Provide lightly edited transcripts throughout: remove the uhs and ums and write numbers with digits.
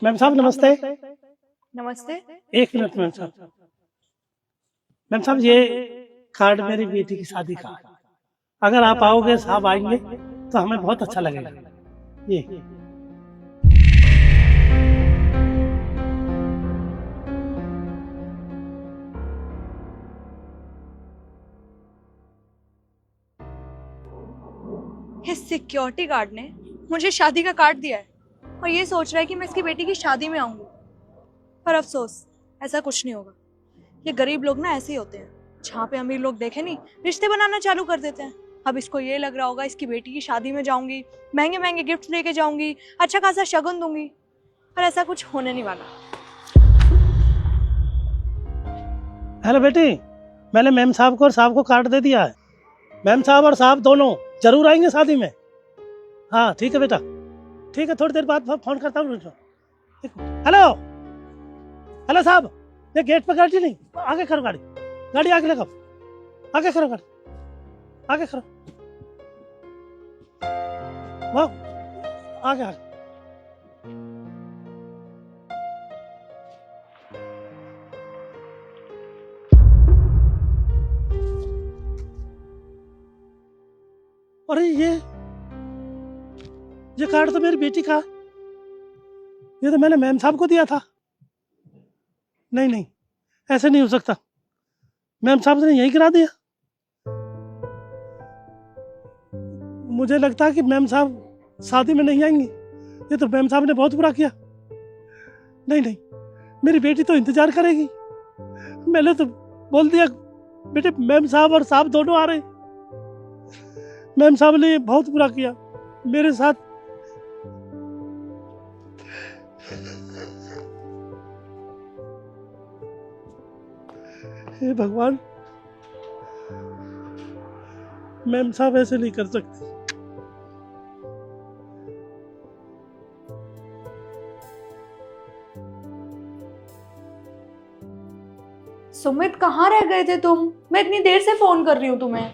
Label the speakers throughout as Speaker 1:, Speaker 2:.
Speaker 1: Ma'am साहब नमस्ते।
Speaker 2: नमस्ते।
Speaker 1: एक मिनट मैम साहब। मैम साहब ये कार्ड मेरी बेटी की शादी का है। अगर आप आओगे, साहब आएंगे तो हमें बहुत अच्छा लगेगा। ये
Speaker 2: इस सिक्योरिटी गार्ड ने मुझे शादी का कार्ड दिया है और ये सोच रहा है कि मैं इसकी बेटी की शादी में आऊंगी। पर अफसोस, ऐसा कुछ नहीं होगा। ये गरीब लोग ना ऐसे ही होते हैं, जहाँ पे अमीर लोग देखे नहीं रिश्ते बनाना चालू कर देते हैं। अब इसको ये लग रहा होगा इसकी बेटी की शादी में जाऊंगी, महंगे महंगे गिफ्ट लेके जाऊंगी, अच्छा खासा शगुन दूंगी, पर ऐसा कुछ होने नहीं वाला।
Speaker 1: हेलो बेटी, मैंने मैम साहब को और साहब को कार्ड दे दिया है। मैम साहब और साहब दोनों जरूर आएंगे शादी में। हाँ ठीक है बेटा, ठीक है, थोड़ी देर बाद फोन करता हूँ। हेलो हेलो साहब, ये गेट पर गाड़ी नहीं, आगे करो गाड़ी, गाड़ी आगे लगाओ, आगे करो गाड़ी, आगे करो, वाह आगे आगे। अरे ये कार्ड तो मेरी बेटी का, ये तो मैंने मैम साहब को दिया था। नहीं नहीं, ऐसे नहीं हो सकता, मैम साहब ने यही करा दिया। मुझे लगता है कि मैम साहब शादी में नहीं आएंगी। ये तो मैम साहब ने बहुत बुरा किया। नहीं नहीं, मेरी बेटी तो इंतजार करेगी। मैंने तो बोल दिया बेटे मैम साहब और साहब दोनों आ रहे। मैम साहब ने बहुत बुरा किया मेरे साथ। हे भगवान, मैम साहब ऐसे नहीं कर सकती।
Speaker 2: सुमित, कहाँ रह गए थे तुम? मैं इतनी देर से फोन कर रही हूँ तुम्हें।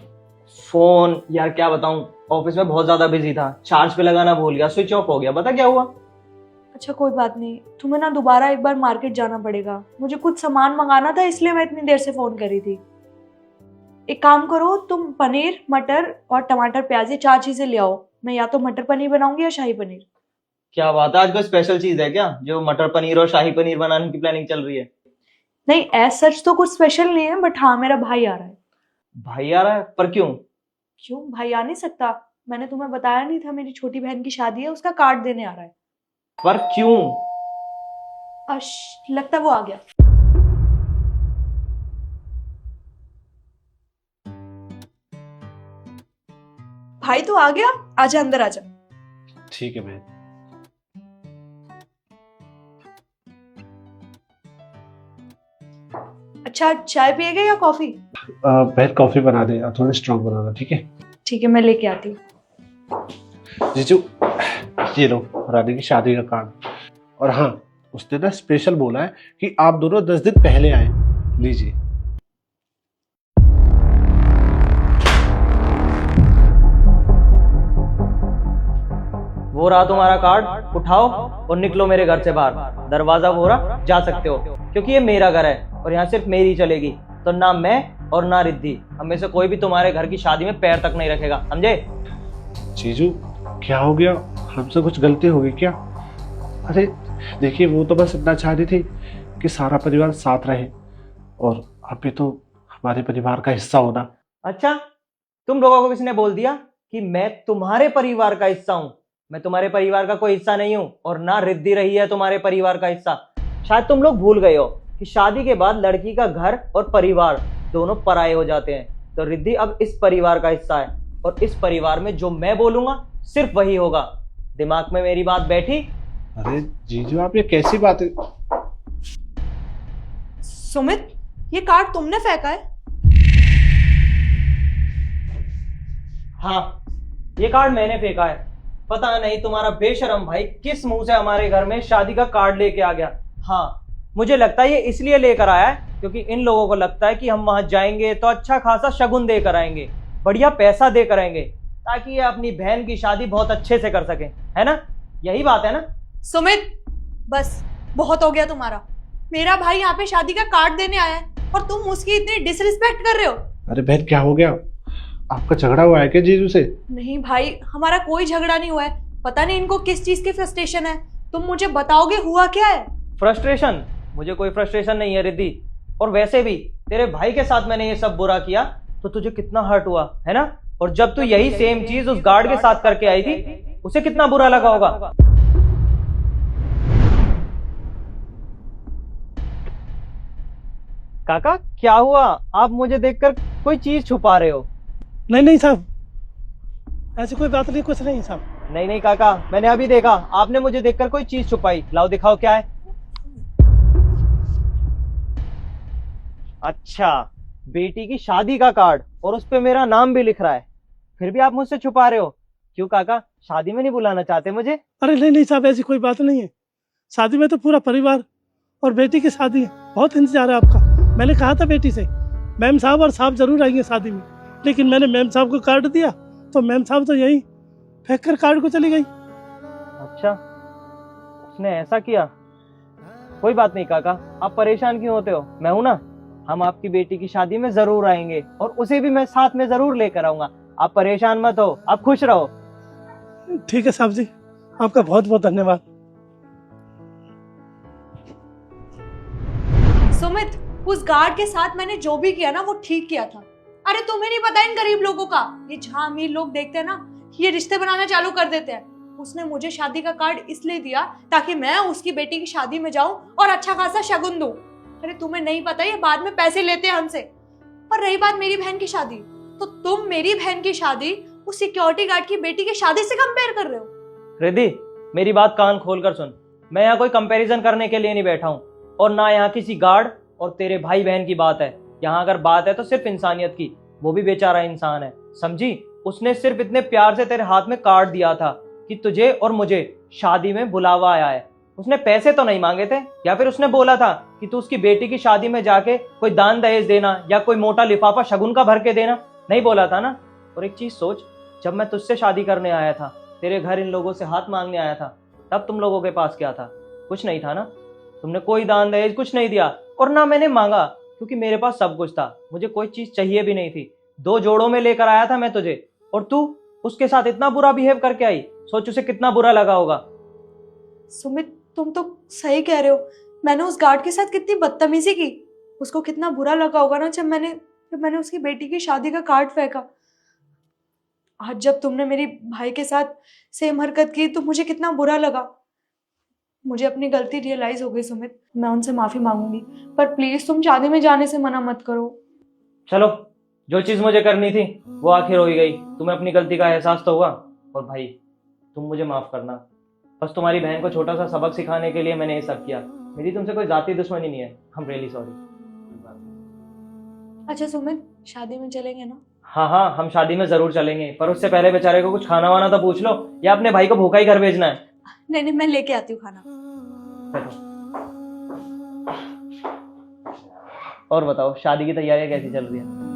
Speaker 3: फोन यार क्या बताऊं, ऑफिस में बहुत ज्यादा बिजी था, चार्ज पे लगाना भूल गया, स्विच ऑफ हो गया। बता क्या हुआ?
Speaker 2: अच्छा कोई बात नहीं, तुम्हें ना दोबारा एक बार मार्केट जाना पड़ेगा। मुझे कुछ सामान मंगाना था, इसलिए मैं इतनी देर से फोन करी थी। एक काम करो, तुम पनीर, मटर और टमाटर, प्याज, ये 4 चीजें ले आओ। मैं या तो मटर पनीर बनाऊंगी या शाही पनीर।
Speaker 3: क्या बात है, आज कोई स्पेशल चीज है क्या जो मटर पनीर और शाही पनीर बनाने की प्लानिंग चल रही है?
Speaker 2: नहीं, एज सच तो कुछ स्पेशल नहीं है, बट हाँ मेरा भाई आ रहा है।
Speaker 3: भाई आ रहा है? पर क्यों?
Speaker 2: क्यों भाई आ नहीं सकता? मैंने तुम्हें बताया नहीं था मेरी छोटी बहन की शादी है, उसका कार्ड देने आ रहा है।
Speaker 3: पर क्यों?
Speaker 2: लगता वो आ गया। भाई तो आ गया, आजा अंदर आजा।
Speaker 4: ठीक है बहन।
Speaker 2: अच्छा, चाय पिएगा या कॉफी?
Speaker 4: बहन कॉफी बना दे, थोड़ी स्ट्रॉन्ग बनाना, ठीक है?
Speaker 2: ठीक है, मैं लेके आती हूँ।
Speaker 4: जीजू ये लो रानी की शादी का कार्ड। और हाँ, उसने ना स्पेशल बोला है कि आप दोनों 10 दिन पहले आए। लीजिए।
Speaker 3: वो रहा तुम्हारा कार्ड, उठाओ और निकलो मेरे घर से बाहर। दरवाजा वो रहा, जा सकते हो, क्योंकि ये मेरा घर है और यहाँ सिर्फ मेरी चलेगी। तो ना मैं और ना रिद्धि, हम में से कोई भी तुम्हारे घर की शादी में पैर तक नहीं रखेगा, समझे?
Speaker 4: जीजू क्या हो गया, हमसे कुछ गलती हो गई क्या? अरे देखिए, वो तो बस इतना चाह रही थी कि सारा परिवार साथ रहे, और आप भी तो हमारे परिवार का हिस्सा होना।
Speaker 3: अच्छा, तुम लोगों को किसने बोल दिया कि मैं तुम्हारे परिवार का हिस्सा हूं? मैं तुम्हारे परिवार का कोई हिस्सा नहीं हूं, और ना रिद्धि रही है तुम्हारे परिवार का हिस्सा। शायद तुम लोग भूल गए हो कि शादी के बाद लड़की का घर और परिवार दोनों पराये हो जाते हैं। तो रिद्धि अब इस परिवार का हिस्सा है, और इस परिवार में जो मैं बोलूंगा सिर्फ वही होगा। दिमाग में मेरी बात बैठी?
Speaker 4: अरे जीजू, आप ये कैसी बात है?
Speaker 2: सुमित, ये कार्ड तुमने फेंका है?
Speaker 3: हाँ, ये कार्ड मैंने फेंका है। पता नहीं तुम्हारा बेशरम भाई किस मुंह से हमारे घर में शादी का कार्ड लेके आ गया। हाँ, मुझे लगता है ये इसलिए लेकर आया है क्योंकि इन लोगों को लगता है कि हम वहां जाएंगे तो अच्छा खासा शगुन देकर आएंगे, बढ़िया पैसा देकर आएंगे, ताकि ये अपनी बहन की शादी बहुत अच्छे से कर सके, है ना? यही बात है ना?
Speaker 2: सुमित, बस बहुत हो गया तुम्हारा। मेरा भाई यहाँ पे शादी का कार्ड देने आया है और तुम उसकी इतनी डिसरिस्पेक्ट कर रहे हो।
Speaker 4: अरे बहन क्या हो गया, आपका झगड़ा हुआ है क्या जीजू से?
Speaker 2: नहीं भाई, हमारा कोई झगड़ा नहीं हुआ है। पता नहीं इनको किस चीज की फ्रस्ट्रेशन है। तुम मुझे बताओगे हुआ क्या है?
Speaker 3: फ्रस्ट्रेशन? मुझे कोई फ्रस्ट्रेशन नहीं है रिद्धि। और वैसे भी तेरे भाई के साथ मैंने ये सब बुरा किया तो तुझे कितना हर्ट हुआ है ना? और जब तू यही सेम चीज उस गार्ड के साथ करके आई थी, उसे कितना बुरा लगा होगा। काका क्या हुआ? आप मुझे देखकर कोई चीज छुपा रहे हो?
Speaker 1: नहीं नहीं साहब, ऐसी कोई बात नहीं, कुछ नहीं साहब।
Speaker 3: नहीं नहीं काका, मैंने अभी देखा आपने मुझे देखकर कोई चीज छुपाई। लाओ दिखाओ क्या है। अच्छा, बेटी की शादी का कार्ड और उस पे मेरा नाम भी लिख रहा है। फिर भी आप मुझसे छुपा रहे हो? क्यों काका, शादी में नहीं बुलाना चाहते मुझे?
Speaker 1: अरे नहीं नहीं साहब, ऐसी कोई बात नहीं है। शादी में तो पूरा परिवार और बेटी की शादी है, बहुत इंतजार है आपका। मैंने कहा था बेटी से मैम साहब और साहब जरूर आएंगे शादी में, लेकिन मैंने मैम साहब को कार्ड दिया तो मैम साहब तो यही फेंक कर कार्ड को चली गई।
Speaker 3: अच्छा, उसने ऐसा किया। कोई बात नहीं काका, आप परेशान क्यों होते हो? मैं हूं ना, हम आपकी बेटी की शादी में जरूर आएंगे और उसे भी मैं साथ में जरूर लेकर आऊंगा। आप परेशान मत हो, आप खुश रहो।
Speaker 1: ठीक है साहब जी, आपका बहुत बहुत धन्यवाद।
Speaker 2: सुमित, उस गार्ड के साथ मैंने जो भी किया ना वो ठीक किया था। अरे तुम्हें नहीं पता इन गरीब लोगों का, ये जहां अमीर लोग देखते हैं ना, ये रिश्ते बनाना चालू कर देते हैं। उसने मुझे शादी का कार्ड इसलिए दिया ताकि मैं उसकी बेटी की शादी में जाऊं और अच्छा खासा शगुन दूं। अरे तुम्हें नहीं पता, ये बाद में पैसे लेते हैं हमसे। और रही बात मेरी बहन की शादी, तो तुम मेरी बहन की शादी उस सिक्योरिटी गार्ड की बेटी की शादी से कंपेयर कर रहे हो।
Speaker 3: रिद्धि, मेरी बात कान खोल कर सुन। मैं यहाँ कोई कंपैरिजन करने के लिए नहीं बैठा हूँ, और ना यहाँ किसी गार्ड और तेरे भाई बहन की बात है। यहाँ अगर बात है तो सिर्फ इंसानियत की। वो भी बेचारा इंसान है, समझी? उसने सिर्फ इतने प्यार से तेरे हाथ में कार्ड दिया था कि तुझे और मुझे शादी में बुलावा आया है। उसने पैसे तो नहीं मांगे थे, या फिर उसने बोला था कि तू उसकी बेटी की शादी में जाके कोई दान दहेज देना या कोई मोटा लिफाफा शगुन का भर के देना? नहीं बोला था ना। और एक चीज सोच, जब मैं तुझसे शादी करने आया था, तेरे घर इन लोगों से हाथ मांगने आया था, तब तुम लोगों के पास क्या था? कुछ नहीं था ना। तुमने कोई दान दहेज कुछ नहीं दिया, और ना मैंने मांगा, क्योंकि मेरे पास सब कुछ था। मुझे कोई चीज चाहिए भी नहीं थी। 2 जोड़ों में लेकर आया था मैं तुझे, और तू उसके साथ इतना बुरा बिहेव करके आई। सोच उसे कितना बुरा लगा होगा।
Speaker 2: सुमित, तुम तो सही कह रहे हो। मैंने उस गार्ड के साथ कितनी बदतमीजी की। उसको कितना बुरा लगा होगा ना जब मैंने उसकी बेटी की शादी का कार्ड फेंका। आज जब तुमने मेरी भाई के साथ सेम हरकत की तो मुझे कितना बुरा लगा। मुझे अपनी गलती रियलाइज हो गई सुमित, मैं उनसे माफी मांगूंगी। पर प्लीज तुम शादी में जाने से मना मत करो।
Speaker 3: चलो, जो चीज मुझे करनी थी वो आखिर हो ही गई। तुम्हें अपनी गलती का एहसास तो हुआ। और भाई, तुम मुझे माफ करना। बस तुम्हारी बहन को छोटा सा सबक सिखाने के लिए मैंने ये सब किया। मेरी तुमसे कोई जाती दुश्मनी नहीं है। I am really sorry.
Speaker 2: अच्छा सुमित, शादी में चलेंगे ना?
Speaker 3: हाँ हाँ, हम शादी में जरूर चलेंगे, पर उससे पहले बेचारे को कुछ खाना वाना तो पूछ लो, या अपने भाई को भूखा ही घर भेजना है।
Speaker 2: नहीं, मैं लेके आती हूँ खाना।
Speaker 3: और बताओ, शादी की तैयारियां कैसी चल रही है?